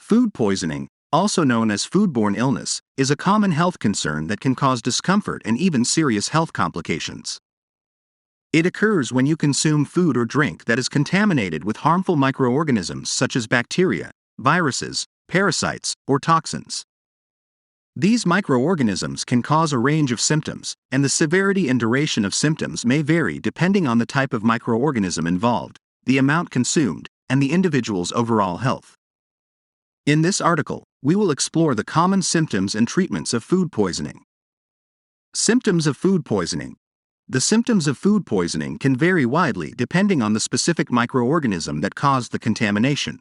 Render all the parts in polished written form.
Food poisoning, also known as foodborne illness, is a common health concern that can cause discomfort and even serious health complications. It occurs when you consume food or drink that is contaminated with harmful microorganisms such as bacteria, viruses, parasites, or toxins. These microorganisms can cause a range of symptoms, and the severity and duration of symptoms may vary depending on the type of microorganism involved, the amount consumed, and the individual's overall health. In this article, we will explore the common symptoms and treatments of food poisoning. Symptoms of food poisoning. The symptoms of food poisoning can vary widely depending on the specific microorganism that caused the contamination.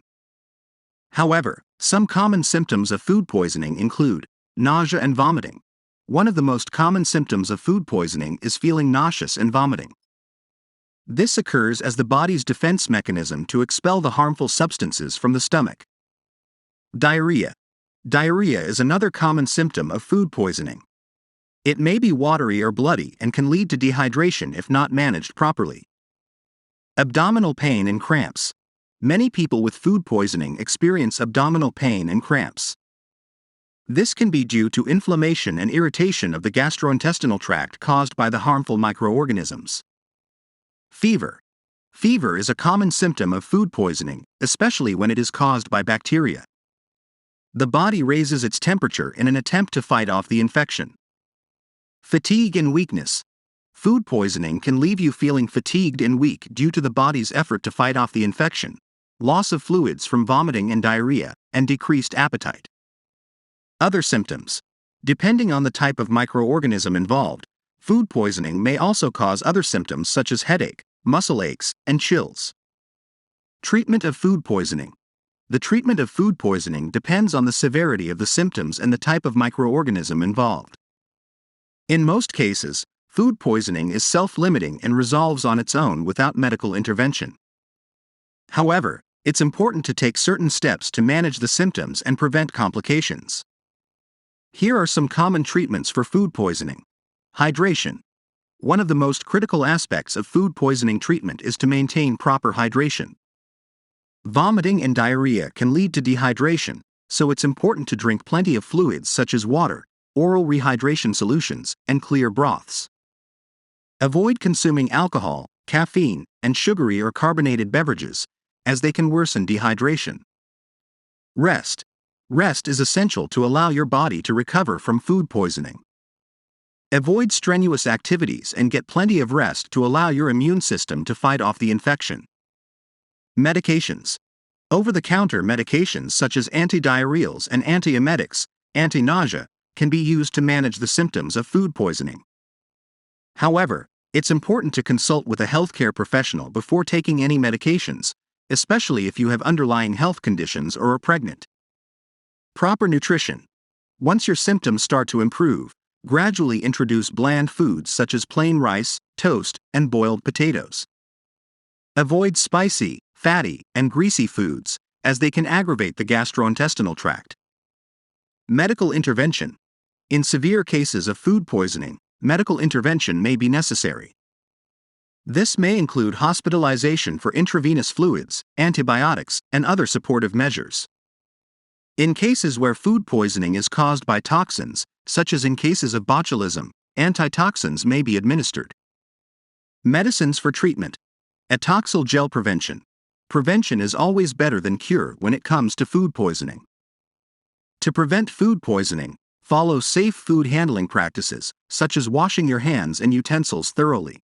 However, some common symptoms of food poisoning include nausea and vomiting. One of the most common symptoms of food poisoning is feeling nauseous and vomiting. This occurs as the body's defense mechanism to expel the harmful substances from the stomach. Diarrhea. Diarrhea is another common symptom of food poisoning. It may be watery or bloody and can lead to dehydration if not managed properly. Abdominal pain and cramps. Many people with food poisoning experience abdominal pain and cramps. This can be due to inflammation and irritation of the gastrointestinal tract caused by the harmful microorganisms. Fever. Fever is a common symptom of food poisoning, especially when it is caused by bacteria. The body raises its temperature in an attempt to fight off the infection. Fatigue and weakness. Food poisoning can leave you feeling fatigued and weak due to the body's effort to fight off the infection, loss of fluids from vomiting and diarrhea, and decreased appetite. Other symptoms. Depending on the type of microorganism involved, food poisoning may also cause other symptoms such as headache, muscle aches, and chills. Treatment of food poisoning. The treatment of food poisoning depends on the severity of the symptoms and the type of microorganism involved. In most cases, food poisoning is self-limiting and resolves on its own without medical intervention. However, it's important to take certain steps to manage the symptoms and prevent complications. Here are some common treatments for food poisoning. Hydration. One of the most critical aspects of food poisoning treatment is to maintain proper hydration. Vomiting and diarrhea can lead to dehydration, so it's important to drink plenty of fluids such as water, oral rehydration solutions, and clear broths. Avoid consuming alcohol, caffeine, and sugary or carbonated beverages, as they can worsen dehydration. Rest. Rest is essential to allow your body to recover from food poisoning. Avoid strenuous activities and get plenty of rest to allow your immune system to fight off the infection. Medications. Over-the-counter medications such as antidiarrheals and antiemetics, anti-nausea, can be used to manage the symptoms of food poisoning. However, it's important to consult with a healthcare professional before taking any medications, especially if you have underlying health conditions or are pregnant. Proper nutrition. Once your symptoms start to improve, gradually introduce bland foods such as plain rice, toast, and boiled potatoes. Avoid spicy, fatty, and greasy foods, as they can aggravate the gastrointestinal tract. Medical intervention. In severe cases of food poisoning, medical intervention may be necessary. This may include hospitalization for intravenous fluids, antibiotics, and other supportive measures. In cases where food poisoning is caused by toxins, such as in cases of botulism, antitoxins may be administered. Medicines for treatment. Atoxyl gel prevention. Prevention is always better than cure when it comes to food poisoning. To prevent food poisoning, follow safe food handling practices, such as washing your hands and utensils thoroughly.